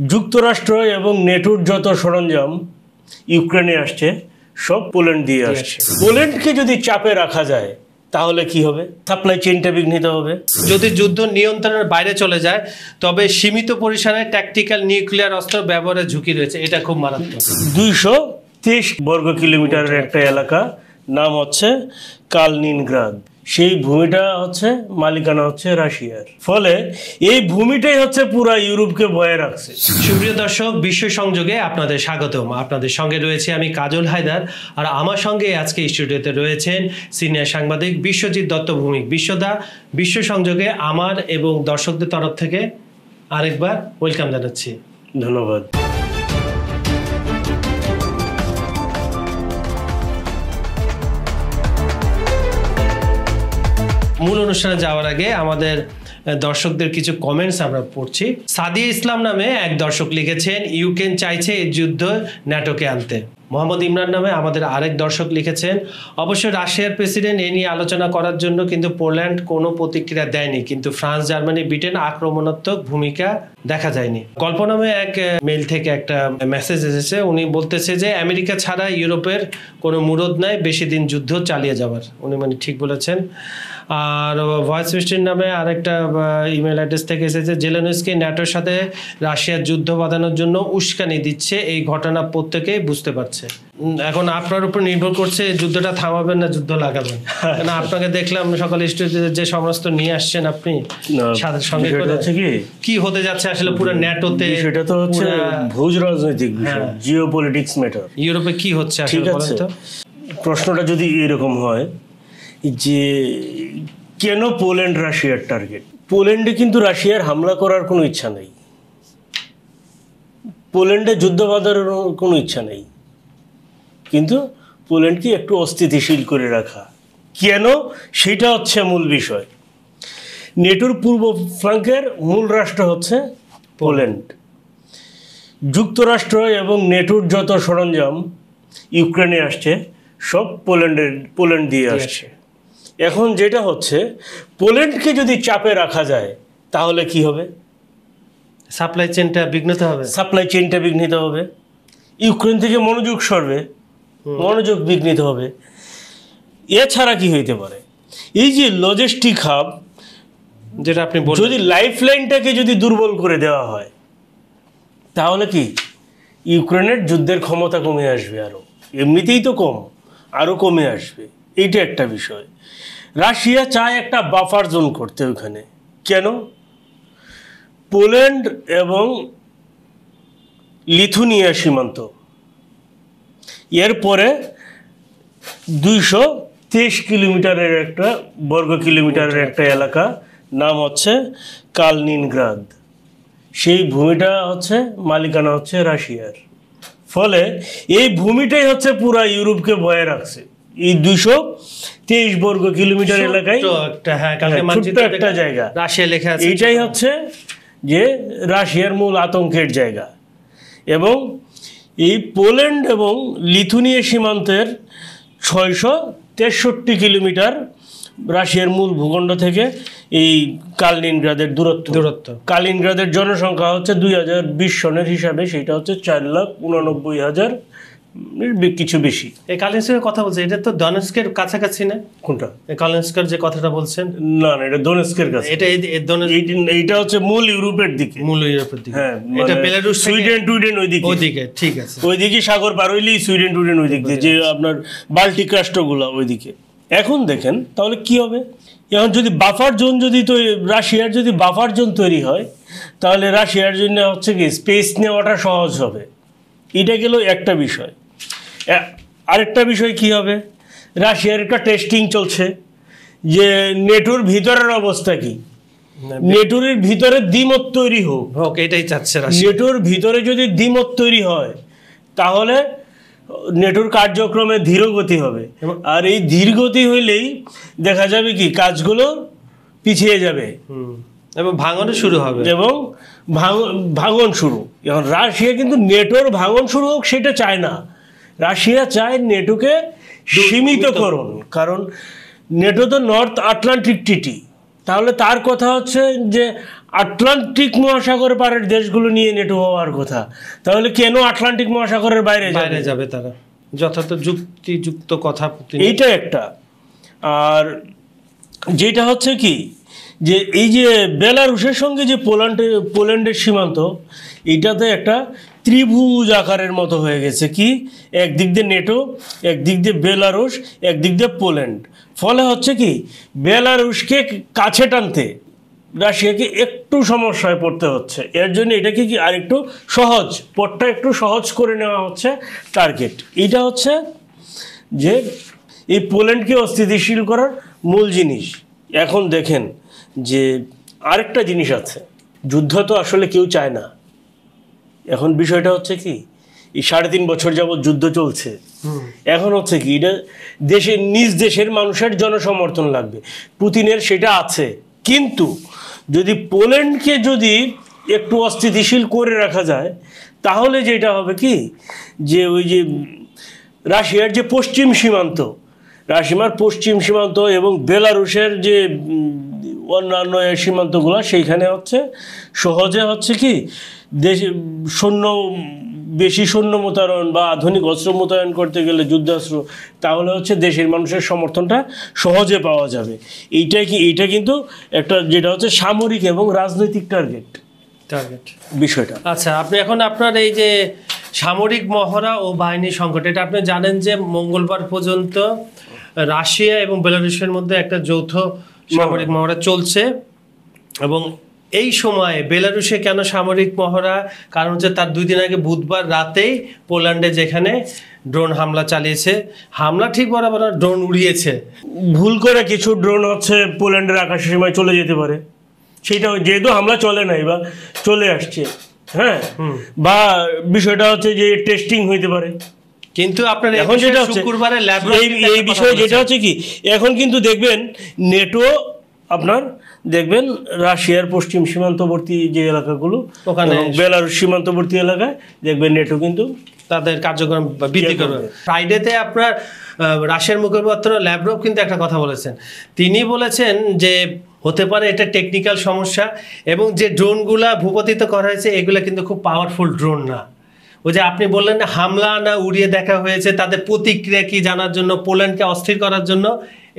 যুক্তরাষ্ট্র এবং নেটোর যত সরঞ্জাম ইউক্রেনে আসছে সব পোল্যান্ড দিয়ে আসছে। পোল্যান্ডকে যদি চাপে রাখা যায় তাহলে কি হবে? সাপ্লাই চেইনটা বিঘ্নিত হবে। যদি যুদ্ধ নিয়ন্ত্রণের বাইরে চলে যায় তবে সীমিত পরিসরে ট্যাকটিক্যাল নিউক্লিয়ার অস্ত্র ব্যবহারের ঝুঁকি রয়েছে। এটা খুব মারাত্মক। 230 বর্গ কিলোমিটারের একটা এলাকা, নাম হচ্ছে কালিনিনগ্রাদ। সেই ভূমিটা হচ্ছে মালিকানা হচ্ছে রাশিয়ার। ফলে এই ভূমিটাই হচ্ছে পুরা ইউরোপকে বয়ে রাখছে। সুপ্রিয় দর্শক, বিশ্ব সংযোগে আপনাদের স্বাগতম। আপনাদের সঙ্গে রয়েছে আমি কাজল হায়দার, আর আমার সঙ্গে আজকে স্টুডিওতে রয়েছেন সিনিয়র সাংবাদিক বিশ্বজিৎ দত্ত ভৌমিক। বিশ্বদা, বিশ্ব সংযোগে আমার এবং দর্শকদের তরফ থেকে আরেকবার ওয়েলকাম জানাচ্ছি। ধন্যবাদ। মূল অনুষ্ঠানে যাওয়ার আগে আমাদের দর্শকদের কিছু কমেন্টস আমরা পড়ছি। সাদিয়া ইসলাম নামে এক দর্শক লিখেছেন, ইউক্রেন চাইছে এই যুদ্ধ ন্যাটোকে আনতে। মোহাম্মদ ইমরান নামে আমাদের আরেক দর্শক লিখেছেন, অবশ্য রাশিয়ার প্রেসিডেন্ট এ নিয়ে আলোচনা করার জন্য কিন্তু পোল্যান্ড কোনো প্রতিক্রিয়া দেয়নি, কিন্তু ফ্রান্স, জার্মানি, ব্রিটেন আক্রমণাত্মক ভূমিকা দেখা যায়নি। গল্প নামে এক মেইল থেকে একটা মেসেজ এসেছে, উনি বলতেছে যে আমেরিকা ছাড়া ইউরোপের কোনো মুরদ নাই বেশি দিন যুদ্ধ চালিয়ে যাওয়ার। উনি মানে ঠিক বলেছেন। আর ভয়েস মিস্ট্রির নামে আরেকটা ইমেল অ্যাড্রেস থেকে এসেছে, জেলেনস্কি ন্যাটোর সাথে রাশিয়ার যুদ্ধ বাঁধানোর জন্য উস্কানি দিচ্ছে, এই ঘটনা প্রত্যেকেই বুঝতে পারছে। এখন আপনার উপর নির্ভর করছে যুদ্ধটা থামাবেন না যুদ্ধ লাগাবেন। কারণ আপনাকে দেখলাম সকালে স্টুডিওতে যে সমস্ত নিয়ে আসছেন আপনি সঙ্গে করে, কি হতে যাচ্ছে আসলে পুরো ন্যাটোতে, সেটা তো হচ্ছে ভূ রাজনৈতিক বিষয়, জিওপলিটিক্স ম্যাটার। ইউরোপে কি হচ্ছে আসলে বলেন তো? প্রশ্নটা যদি এরকম হয় যে কেন পোল্যান্ড রাশিয়ার টার্গেট? পোল্যান্ডে কিন্তু রাশিয়ার হামলা করার কোনো ইচ্ছা নেই, পোল্যান্ডে যুদ্ধ বাঁধার কোনো ইচ্ছা নেই, কিন্তু পোল্যান্ডকে একটু অস্থিতিশীল করে রাখা। কেন? সেটা হচ্ছে মূল বিষয়। নেটোর পূর্ব ফ্লাঙ্কের মূল রাষ্ট্র হচ্ছে পোল্যান্ড। যুক্তরাষ্ট্র এবং নেটোর যত সরঞ্জাম ইউক্রেনে আসছে সব পোল্যান্ড দিয়ে আসছে। এখন যেটা হচ্ছে, পোল্যান্ডকে যদি চাপে রাখা যায় তাহলে কি হবে? সাপ্লাই চেইনটা বিঘ্নিত হবে। সাপ্লাই চেইনটা বিঘ্নিত হবে, ইউক্রেন থেকে মনোযোগ সরবে, মনোযোগ বিঘ্নিত হবে। এছাড়া কি হইতে পারে? এই যে লজিস্টিক হাব, যেটা আপনি বললেন, যদি লাইফ লাইনটাকে যদি দুর্বল করে দেওয়া হয় তাহলে কি ইউক্রেনের যুদ্ধের ক্ষমতা কমে আসবে, আরও এমনিতেই তো কম, আরও কমে আসবে। এইটা একটা বিষয়। রাশিয়া চায় একটা বাফার জোন করতে ওখানে। কেন? পোল্যান্ড এবং লিথুনিয়া সীমান্ত, এরপরে 223 কিলোমিটারের একটা বর্গ কিলোমিটারের একটা এলাকা, নাম হচ্ছে কালিনিনগ্রাদ। সেই ভূমিটা হচ্ছে মালিকানা হচ্ছে রাশিয়ার। ফলে এই ভূমিটাই হচ্ছে পুরা ইউরোপকে বয়ে রাখছে। এই 223 বর্গ কিলোমিটার এলাকায় একটা জায়গা রাশিয়া লেখা আছে। এইটাই হচ্ছে যে রাশিয়ার মূল আতঙ্কের জায়গা। এবং এই পোল্যান্ড এবং লিথুনিয়া সীমান্তের 663 কিলোমিটার রাশিয়ার মূল ভূখণ্ড থেকে এই কালিনিনগ্রাদের দূরত্ব। কালিনিনগ্রাদের জনসংখ্যা হচ্ছে 2020 সনের হিসাবে সেটা হচ্ছে 4,89,000 কিছু বেশি। এই কালিনিনস্কের কথা বলছে, এটা তো ডনেস্কের কাছাকাছি না? কোনটা? কালিনিনস্কের যে কথাটা বলছেন, না না, এটা ডনেস্কের কাছে। এইটা হচ্ছে মূল ইউরোপের দিকে, হ্যাঁ। এটা বেলারুশ, সুইডেন ওইদিকে, ঠিক আছে। ওইদিকে সাগর পার হইলেই সুইডেন ওইদিক দিয়ে, যে আপনার বাল্টিক রাষ্ট্রগুলো ওইদিকে। এখন দেখেন তাহলে কি হবে। এখন যদি বাফার জোন রাশিয়ার যদি বাফার জোন তৈরি হয় তাহলে রাশিয়ার জন্য হচ্ছে কি স্পেস নেওয়াটা সহজ হবে। এটা গেল একটা বিষয়। আরেকটা বিষয় কি হবে, রাশিয়ার একটা টেস্টিং চলছে যে নেটোর ভিতরের অবস্থা কি। নেটোর ভিতরে দ্বিমত তৈরি হোক, এটাই চাচ্ছে। নেটোর ভিতরে যদি দ্বিমত তৈরি হয় তাহলে নেটোর কার্যক্রমে ধীর গতি হবে, আর এই ধীর গতি হইলেই দেখা যাবে কি কাজগুলো পিছিয়ে যাবে এবং ভাঙনও শুরু হবে, এবং ভাঙন শুরু। এখন রাশিয়া কিন্তু নেটোর ভাঙন শুরু হোক সেটা চায় না। রাশিয়া চায় নেটোকে সীমিতকরণ, কারণ নেটো তো নর্থ আটলান্টিক ট্রিটি। তাহলে তার কথা হচ্ছে যে আটলান্টিক মহাসাগর পারের দেশগুলো নিয়ে নেটো হওয়ার কথা, তাহলে কেন আটলান্টিক মহাসাগরের বাইরে যাবে তারা? যথার্থ যুক্তিযুক্ত কথা, এইটা একটা। আর যেটা হচ্ছে কি যে এই যে বেলারুশের সঙ্গে যে পোল্যান্ডের সীমান্ত, এইটাতে একটা ত্রিভুজ আকারের মতো হয়ে গেছে। কি, একদিক দিয়ে নেটো, একদিক দিয়ে বেলারুশ, একদিক দিয়ে পোল্যান্ড। ফলে হচ্ছে কি, বেলারুশকে কাছে টানতে রাশিয়াকে একটু সমস্যায় পড়তে হচ্ছে। এর জন্য এটাকে কি আর একটু সহজ, পথটা একটু সহজ করে নেওয়া হচ্ছে টার্গেট। এটা হচ্ছে যে এই পোল্যান্ডকে অস্থিতিশীল করার মূল জিনিস। এখন দেখেন যে আরেকটা জিনিস আছে, যুদ্ধ তো আসলে কেউ চায় না। এখন বিষয়টা হচ্ছে কি, এই 3.5 বছর যাবৎ যুদ্ধ চলছে। এখন হচ্ছে কি, এটা নিজ দেশের মানুষের জনসমর্থন লাগবে, পুতিনের সেটা আছে। কিন্তু যদি পোল্যান্ডকে যদি একটু অস্থিতিশীল করে রাখা যায়, তাহলে যেটা হবে কি, যে ওই যে রাশিয়ার যে পশ্চিম সীমান্ত, রাশিয়ার পশ্চিম সীমান্ত এবং বেলারুশের যে অন্যান্য সীমান্তগুলো, সেইখানে হচ্ছে সহজে হচ্ছে কি দেশে বেশি সৈন্য মোতায়েন বা আধুনিক অস্ত্র মোতায়েন করতে গেলে, যুদ্ধাস্ত্র, তাহলে হচ্ছে দেশের মানুষের সমর্থনটা সহজে পাওয়া যাবে। এইটা কিন্তু একটা যেটা হচ্ছে সামরিক এবং রাজনৈতিক টার্গেট বিষয়টা। আচ্ছা, আপনি এখন আপনার এই যে সামরিক মহড়া ও বাহিনী সংকট, এটা আপনি জানেন যে মঙ্গলবার পর্যন্ত রাশিয়া এবং বেলারুশের মধ্যে একটা যৌথ সামরিক মহড়া চলছে। এবং এই সময়ে বেলারুশে কেন সামরিক মহড়া? কারণ হচ্ছে তার 2 দিন আগে বুধবার রাতেই পোল্যান্ডে যেখানে ড্রোন হামলা চালিয়েছে, হামলা ঠিক বরাবর ড্রোন উড়িয়েছে, ভুল করে কিছু ড্রোন হচ্ছে পোল্যান্ডের আকাশের সীমায় চলে যেতে পারে। সেটা যেহেতু হামলা চলে নাই বা চলে আসছে, হ্যাঁ, বা বিষয়টা হচ্ছে যে টেস্টিং হইতে পারে। কিন্তু আপনার এখন যেটা হচ্ছে শুক্রবারে এই বিষয়ে যেটা হচ্ছে কি, এখন কিন্তু দেখবেন নেটো আপনার দেখবেন রাশিয়ার পশ্চিম সীমান্তবর্তী যে এলাকাগুলো, ওখানে বেলারুশ সীমান্তবর্তী এলাকায় দেখবেন নেটো কিন্তু তাদের কার্যক্রম বৃদ্ধি করবে। ফ্রাইডেতে আপনার রাশিয়ার মুখপাত্র ল্যাভরভ কিন্তু একটা কথা বলেছেন। তিনি বলেছেন যে হতে পারে এটা টেকনিক্যাল সমস্যা, এবং যে ড্রোনগুলা ভূপাতিত করা হয়েছে এগুলা কিন্তু খুব পাওয়ারফুল ড্রোন না। ওই যে আপনি বললেন না, হামলা না উড়িয়ে দেখা হয়েছে, তাদের প্রতিক্রিয়া কি জানার জন্য, পোল্যান্ডকে অস্থির করার জন্য।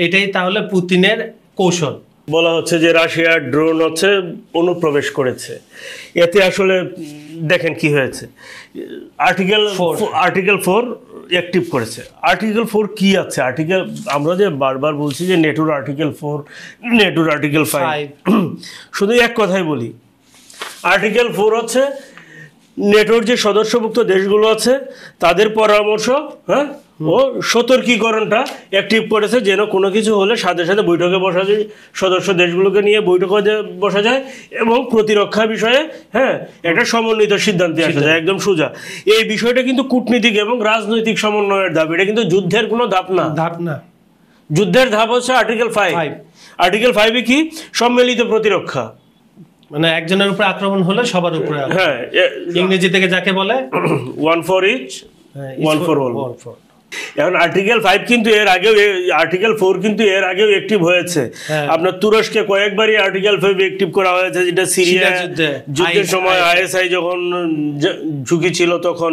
এটাই তাহলে পুতিনের কৌশল। বলা হচ্ছে যে রাশিয়ার ড্রোন হচ্ছে অনুপ্রবেশ করেছে। এতে আসলে দেখেন কি হয়েছে, আর্টিকেল 4 অ্যাক্টিভ করেছে। আর্টিকেল 4 কি আছে? আমরা যে বারবার বলছি যে নেটোর আর্টিকেল 4, নেটোর আর্টিকেল 5, শুধু এক কথাই বলি, আর্টিকেল 4 হচ্ছে নেটোর যে সদস্যভুক্ত দেশগুলো আছে তাদের পরামর্শ, হ্যাঁ, ও সতর্কীকরণটা অ্যাক্টিভ করেছে, যেন কোনো কিছু হলে সাথে সাথে বৈঠকে বসা যায়, সদস্য দেশগুলোকে নিয়ে বৈঠকে বসা যায় এবং প্রতিরক্ষা বিষয়ে, হ্যাঁ, একটা সমন্বিত সিদ্ধান্তে আসা যায়, একদম সোজা। এই বিষয়টা কিন্তু কূটনীতিক এবং রাজনৈতিক সমন্বয়ের ধাপ, এটা কিন্তু যুদ্ধের কোনো ধাপ না। যুদ্ধের ধাপ হচ্ছে আর্টিকেল 5। আর্টিকেল 5 কি? সম্মিলিত প্রতিরক্ষা, মানে একজনের উপরে আক্রমণ হলে সবার উপরে, হ্যাঁ, ইংরেজি থেকে যাকে বলে 1 for each, 1 for all। এখন আর্টিকেল 5 কিন্তু এর আগেও, আর্টিকেল 4 কিন্তু এর আগেও অ্যাক্টিভ হয়েছে। আপনার তুরস্কে কয়েকবারই আর্টিকেল 5 অ্যাক্টিভ করা হয়েছে, যেটা সিরিয়া যুদ্ধের সময় আইএসআই যখন ঝুঁকি ছিল তখন।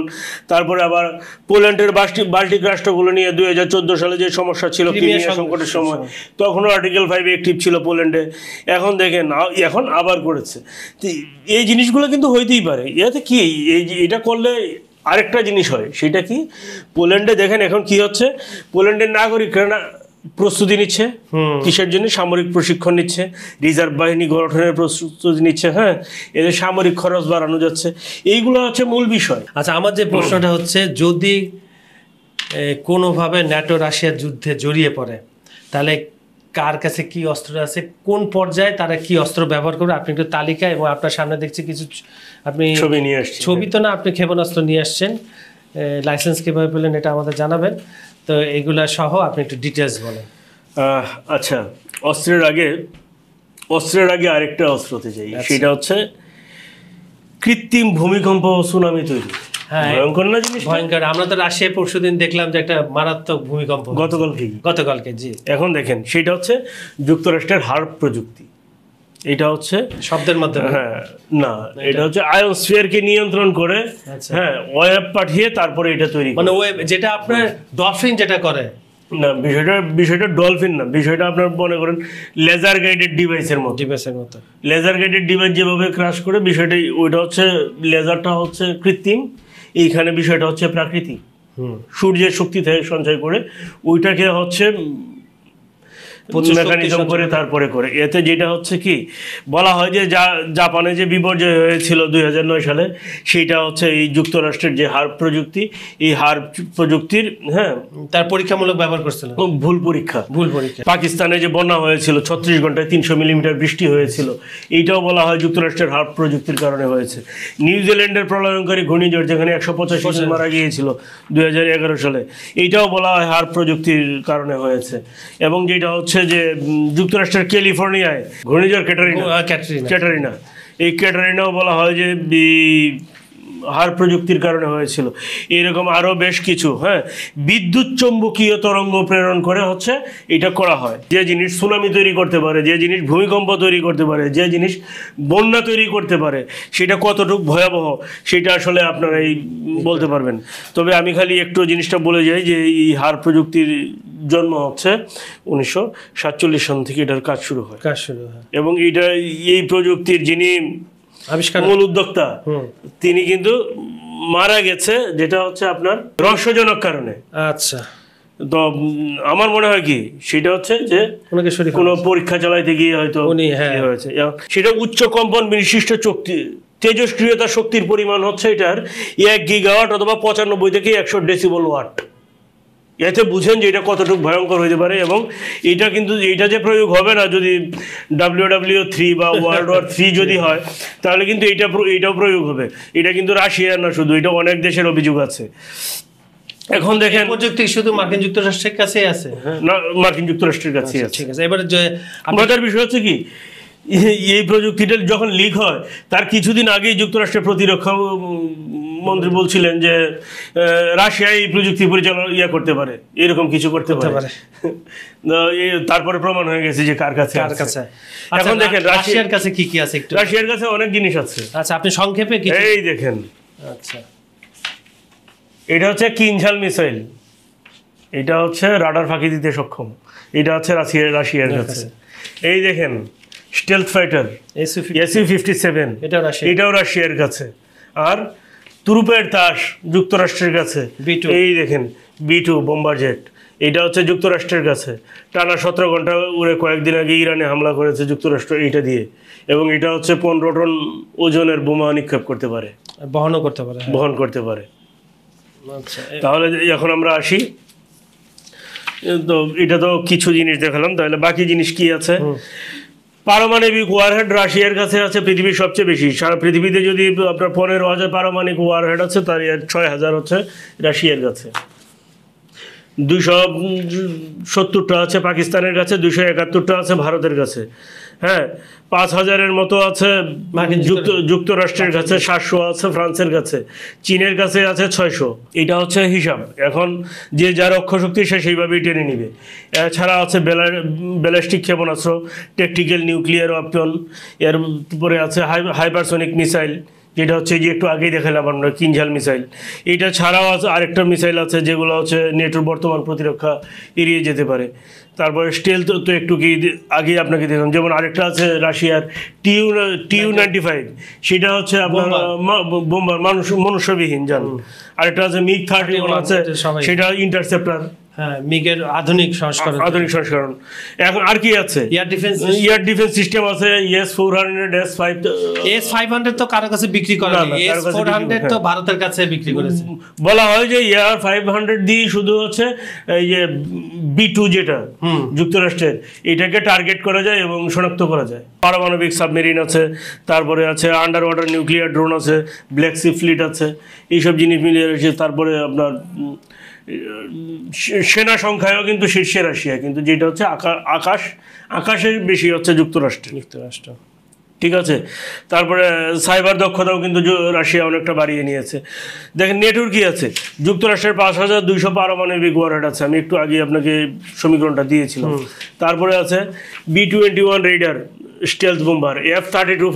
তারপরে আবার পোল্যান্ডের বাল্টিক রাষ্ট্রগুলো নিয়ে 2014 সালে যে সমস্যা ছিল ক্রিমিয়া সংকটের সময়, তখনও আর্টিকেল 5 অ্যাক্টিভ ছিল পোল্যান্ডে। এখন দেখেন, এখন আবার করেছে। এই জিনিসগুলো কিন্তু হইতেই পারে। এতে কি, এটা করলে আরেকটা জিনিস হয়, সেটা কি, পোল্যান্ডে দেখেন এখন কি হচ্ছে, পোল্যান্ডের নাগরিকরা প্রস্তুতি নিচ্ছে, কিসের জন্য? সামরিক প্রশিক্ষণ নিচ্ছে, রিজার্ভ বাহিনী গঠনের প্রস্তুতি নিচ্ছে, হ্যাঁ, এদের সামরিক খরচ বাড়ানো যাচ্ছে, এইগুলো হচ্ছে মূল বিষয়। আচ্ছা, আমার যে প্রশ্নটা হচ্ছে, যদি কোনোভাবে ন্যাটো রাশিয়ার যুদ্ধে জড়িয়ে পড়ে, তাহলে কার কাছে কি অস্ত্র আছে, কোন পর্যায়ে তারা কি অস্ত্র ব্যবহার করবে? আপনি একটু তালিকা, এবং আপনার সামনে দেখছি কিছু আপনি ছবি নিয়ে আসছেন, ছবি তো না, আপনি ক্ষেপণাস্ত্র নিয়ে আসছেন, লাইসেন্স কীভাবে পেলেন এটা আমাদের জানাবেন। তো এগুলা সহ আপনি একটু ডিটেলস বলেন। আচ্ছা, অস্ত্রের আগে আরেকটা অস্ত্রতে যাই, সেটা হচ্ছে কৃত্রিম ভূমিকম্প সুনামি তৈরি। ভয়ঙ্কর না জিনিস? ভয়ঙ্কর। আমরা তো রাশিয়ায় পরশুদিন দেখলাম যে একটা মারাত্মক ভূমিকম্প, গতকালকে। জি। জি। এখন দেখেন, সেটা হচ্ছে যুক্তরাষ্ট্রের হার্প প্রযুক্তি। এটা হচ্ছে শব্দের মাধ্যমে, হ্যাঁ না, এটা হচ্ছে আয়োনস্ফিয়ারকে নিয়ন্ত্রণ করে, হ্যাঁ ওয়েব পাঠিয়ে তারপরে এটা তৈরি, মানে ওয়েব যেটা আপনার ডলফিন যেটা করে না, বিষয়টা ডলফিন না, বিষয়টা আপনার মনে করেন লেজার গাইডেড ডিভাইসের মতো। লেজার গাইডেড ডিভাইস যেভাবে ক্রাশ করে, বিষয়টা ওইটা হচ্ছে লেজারটা হচ্ছে কৃত্রিম, এইখানে বিষয়টা হচ্ছে প্রাকৃতিক, সূর্যের শক্তি থেকে সঞ্চয় করে ওইটাকে হচ্ছে মেকানিজম করে তারপরে করে। এতে যেটা হচ্ছে কি বলা হয় যে জাপানে যে বিপর্যয় হয়েছিল 2009 সালে, সেইটা হচ্ছে এই যুক্তরাষ্ট্রের যে হার্প প্রযুক্তি, এই হার্প প্রযুক্তির হ্যাঁ তার পরীক্ষামূলক ব্যবহার করছিল, ভুল পরীক্ষা। পাকিস্তানে যে বন্যা হয়েছিল 36 ঘন্টায় 300 মিলিমিটার বৃষ্টি হয়েছিল, এইটাও বলা হয় যুক্তরাষ্ট্রের হার্প প্রযুক্তির কারণে হয়েছে। নিউজিল্যান্ডের প্রলয়ঙ্কারী ঘূর্ণিঝড় যেখানে 185 জন মারা গিয়েছিল 2011 সালে, এইটাও বলা হয় হার্প প্রযুক্তির কারণে হয়েছে। এবং যেটা হচ্ছে যে যুক্তরাষ্ট্রের ক্যালিফোর্নিয়ায় ঘূর্ণিঝড় ক্যাটারিনা, এই ক্যাটারিনাও বলা হয় যে হার প্রযুক্তির কারণে হয়েছিল। এরকম আরও বেশ কিছু হ্যাঁ বিদ্যুৎ চৌম্বকীয় তরঙ্গ প্রেরণ করে হচ্ছে এটা করা হয়। যে জিনিস সুনামি তৈরি করতে পারে, যে জিনিস ভূমিকম্প তৈরি করতে পারে, যে জিনিস বন্যা তৈরি করতে পারে, সেটা কতটুকু ভয়াবহ সেটা আসলে আপনারা এই বলতে পারবেন। তবে আমি খালি একটু জিনিসটা বলে যাই যে এই হার প্রযুক্তির জন্ম হচ্ছে 1947 সন থেকে এটার কাজ শুরু হয় এবং এটা এই প্রযুক্তির যিনি মূল উদ্যোক্তা তিনি কিন্তু মারা গেছে, যেটা হচ্ছে আপনার রহস্যজনক কারণে। আচ্ছা, তো আমার মনে হয় কি সেটা হচ্ছে যে কোনো পরীক্ষা চালাইতে গিয়ে হয়তো হয়েছে। সেটা উচ্চ কম্পন বিশিষ্ট তেজস্ক্রিয়তা শক্তির পরিমাণ হচ্ছে এটার 1 গিগাওয়াট অথবা 95 থেকে 100 ডেসিবল ওয়াট। এতে বুঝেন যে এটা কতটুকু ভয়ঙ্কর হতে পারে। এবং এটা কিন্তু এটা যে প্রয়োগ হবে না যদি WW3 বা ওয়ার্ল্ড ওয়ার 3 যদি হয়, তাহলে কিন্তু এইটাও প্রয়োগ হবে। এটা কিন্তু রাশিয়ার না শুধু, এটা অনেক দেশের অভিযোগ আছে। এখন দেখেন প্রযুক্তি শুধু মার্কিন যুক্তরাষ্ট্রের কাছেই আছে, না মার্কিন যুক্তরাষ্ট্রের কাছেই আছে। ঠিক আছে, এবারে মজার বিষয় হচ্ছে কি এই প্রযুক্তিটা যখন লিক হয় তার কিছুদিন আগেই যুক্তরাষ্ট্রের প্রতিরক্ষা মন্ত্রী বলছিলেন যে রাশিয়া এই প্রযুক্তি পরিচালনা করতে পারে, এরকম কিছু করতে পারে। তারপরে প্রমাণ হয়ে গেছে যে কার কাছে। এখন দেখেন রাশিয়ার কাছে কি কি আছে, একটু রাশিয়ার কাছে অনেক জিনিস আছে। আচ্ছা, আপনি সংক্ষেপে এই দেখেন। আচ্ছা, এটা হচ্ছে কিনঝাল মিসাইল, এটা হচ্ছে রাডার ফাঁকি দিতে সক্ষম, এটা হচ্ছে রাশিয়ার কাছে। এই দেখেন স্টেলথ ফাইটার SU-57, এটাও রাশিয়ার কাছে। আর তুরুপের তাস যুক্তরাষ্ট্রের কাছে। এই দেখেন B2 বোম্বার জেট, এটা হচ্ছে যুক্তরাষ্ট্রের কাছে। টানা 17 ঘন্টা উড়ে কয়েকদিন আগে ইরানে হামলা করেছে যুক্তরাষ্ট্র এইটা দিয়ে। এবং এটা হচ্ছে 15 টন ওজনের বোমা নিক্ষেপ করতে পারে, বহন করতে পারে। তাহলে এখন আমরা আসি, তো এটা তো কিছু জিনিস দেখালাম, তাহলে বাকি জিনিস কি আছে? পারমাণবিক ওয়ারহেড রাশিয়ার কাছে আছে পৃথিবীর সবচেয়ে বেশি। সারা পৃথিবীতে যদি আপনার 15,000 পারমাণবিক ওয়ারহেড আছে, তার 6,000 হচ্ছে রাশিয়ার কাছে। 270টা আছে পাকিস্তানের কাছে, 271টা আছে ভারতের কাছে। হ্যাঁ, 5,000-এর মতো আছে যুক্তরাষ্ট্রের কাছে, 700 আছে ফ্রান্সের কাছে, চীনের কাছে আছে 600। এটা হচ্ছে হিসাব। এখন যে যার অক্ষশক্তি সে সেইভাবেই টেনে নিবে। এছাড়া আছে ব্যালিস্টিক ক্ষেপণাস্ত্র, ট্যাকটিক্যাল নিউক্লিয়ার ওয়েপন, এরপরে আছে হাইপারসনিক মিসাইল, যেটা হচ্ছে যে একটু আগেই দেখালাম আমরা কিনঝাল মিসাইল। এটা ছাড়াও আছে আরেকটা মিসাইল আছে যেগুলো হচ্ছে নেটোর বর্তমান প্রতিরক্ষা এড়িয়ে যেতে পারে। তারপরে স্টেল তো একটু কি আগেই আপনাকে দেখলাম, যেমন আরেকটা আছে রাশিয়ার TU-95, সেটা হচ্ছে আপনার বোম্বার মনুষ্যবিহীন যান। আরেকটা আছে MiG-31 আছে, সেটা ইন্টারসেপ্টার, মিগের আধুনিক সংস্করণ। এখন আর কি আছে? এয়ার ডিফেন্স সিস্টেম আছে, S-400, S-500 তো কারো কাছে বিক্রি করে না, S-400 তো ভারতের কাছে বিক্রি করেছে। বলা হয় যে AR-500 দিয়ে শুধু হচ্ছে এই যে B2 যেটা যুক্তরাষ্ট্রের, এটাকে টার্গেট করা যায় এবং শনাক্ত করা যায়। পারমাণবিক সাবমেরিন আছে, তারপরে আছে আন্ডার ওয়াটার নিউক্লিয়ার ড্রোন আছে, ব্ল্যাক সি ফ্লিট আছে, এইসব জিনিস মিলিয়ে রয়েছে। তারপরে আপনার সেনা সংখ্যায়ও কিন্তু শীর্ষে রাশিয়া, কিন্তু যেটা হচ্ছে আকাশের বেশি হচ্ছে যুক্তরাষ্ট্র। ঠিক আছে। তারপরে সাইবার দক্ষতাও কিন্তু রাশিয়া অনেকটা বাড়িয়ে নিয়েছে। দেখেন নেটোর কি আছে, যুক্তরাষ্ট্রের 5,200 পারমাণবিক ওয়ারহেড আছে, আমি একটু আগে আপনাকে সমীকরণটা দিয়েছিলাম। তারপরে আছে B-21 raider, stealth bomber, F-32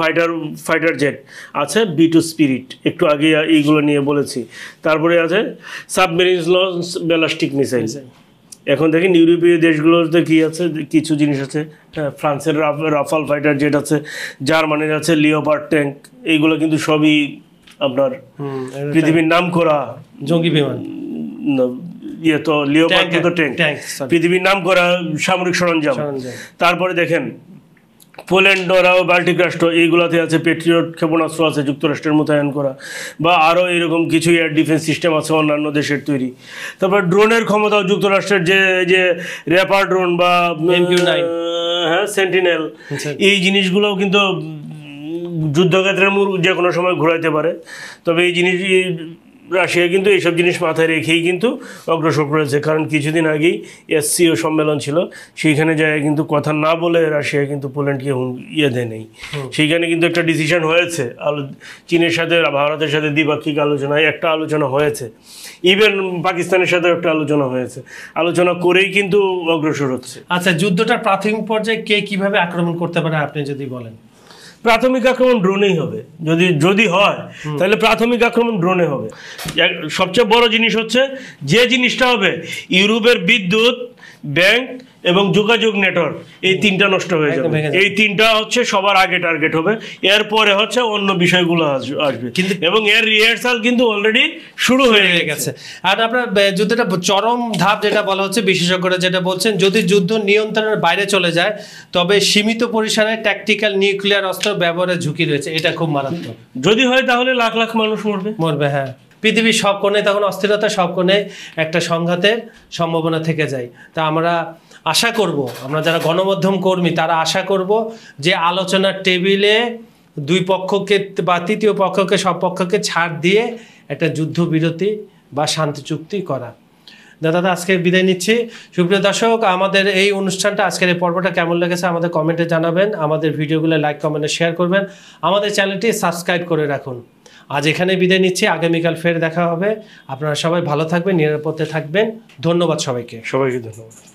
fighter jet আছে, B-2 স্পিরিট, একটু আগে এইগুলো নিয়ে বলেছি। তারপরে আছে সাবমেরিন লঞ্চ ব্যালিস্টিক মিসাইল। এখন দেখেন ইউরোপীয় দেশগুলোতে কি আছে, কিছু জিনিস আছে। ফ্রান্সের রাফাল ফাইটার জেট আছে, জার্মানির আছে লিওপার্ড ট্যাঙ্ক। এইগুলো কিন্তু সবই আপনার পৃথিবীর নাম করা জঙ্গি বিমান, তো লিওপার্ড তো ট্যাঙ্ক, পৃথিবীর নাম করা সামরিক সরঞ্জাম। তারপরে দেখেন পোল্যান্ড ওরাও বাল্টিক রাষ্ট্র, এইগুলোতে আছে পেট্রিয়ট ক্ষেপণাস্ত্র আছে যুক্তরাষ্ট্রের মোতায়েন করা, বা আরও এরকম কিছু এয়ার ডিফেন্স সিস্টেম আছে অন্যান্য দেশের তৈরি। তারপর ড্রোনের ক্ষমতাও যুক্তরাষ্ট্রের যে র্যাপার ড্রোন বা সেন্টিনেল, এই জিনিসগুলোও কিন্তু যুদ্ধক্ষেত্রের যে কোনো সময় ঘোরাইতে পারে। তবে এই জিনিস রাশিয়া কিন্তু এইসব জিনিস মাথায় রেখেই কিন্তু অগ্রসর করেছে, কারণ কিছুদিন আগেই SCO সম্মেলন ছিল, সেইখানে যায় কিন্তু কথা না বলে রাশিয়া কিন্তু পোল্যান্ডকে দেয় নেই। সেইখানে কিন্তু একটা ডিসিশন হয়েছে, চীনের সাথে ভারতের সাথে দ্বিপাক্ষিক আলোচনায় একটা আলোচনা হয়েছে, ইভেন পাকিস্তানের সাথেও একটা আলোচনা হয়েছে, আলোচনা করেই কিন্তু অগ্রসর হচ্ছে। আচ্ছা, যুদ্ধটার প্রাথমিক পর্যায়ে কে কিভাবে আক্রমণ করতে পারে আপনি যদি বলেন? প্রাথমিক আক্রমণ ড্রোনেই হবে, যদি হয় তাহলে প্রাথমিক আক্রমণ ড্রোনে হবে। সবচেয়ে বড় জিনিস হচ্ছে যে জিনিসটা হবে, ইউরোপের বিদ্যুৎ, ব্যাংক এবং যোগাযোগ নেটওয়ার্ক, এই তিনটা নষ্ট হয়ে যাবে। এই তিনটা হচ্ছে সবার আগে টার্গেট হবে, এরপরে হচ্ছে অন্য বিষয়গুলো আসবে। কিন্তু এবং এর রিহার্সাল কিন্তু অলরেডি শুরু হয়ে গেছে। আর আপনার যুদ্ধটা চরম ধাপ যেটা বলা হচ্ছে, বিশেষজ্ঞরা যেটা বলছেন, যদি যুদ্ধ নিয়ন্ত্রণের বাইরে চলে যায় তবে সীমিত পরিসরে ট্যাকটিক্যাল নিউক্লিয়ার অস্ত্র ব্যবহারের ঝুঁকি রয়েছে। এটা খুব মারাত্মক। যদি হয় তাহলে লাখ লাখ মানুষ মরবে। হ্যাঁ, পৃথিবীর সব কোণে তখন অস্থিরতা, সব কোণে একটা সংঘাতের সম্ভাবনা থেকে যায়। তা আমরা আশা করব, আমরা যারা গণমাধ্যম কর্মী তারা আশা করব যে আলোচনার টেবিলে দুই পক্ষকে বা তৃতীয় পক্ষকে, সব পক্ষকে ছাড় দিয়ে একটা যুদ্ধবিরতি বা শান্তি চুক্তি করা। দাদা আজকে বিদায় নিচ্ছি। সুপ্রিয় দর্শক, আমাদের এই অনুষ্ঠানটা, আজকের এই পর্বটা কেমন লেগেছে আমাদের কমেন্টে জানাবেন। আমাদের ভিডিওগুলো লাইক, কমেন্টে শেয়ার করবেন। আমাদের চ্যানেলটি সাবস্ক্রাইব করে রাখুন। আজ এখানে বিদায় নিচ্ছি, আগামীকাল ফের দেখা হবে। আপনারা সবাই ভালো থাকবেন, নিরাপদে থাকবেন। ধন্যবাদ সবাইকে। সবাইকে ধন্যবাদ।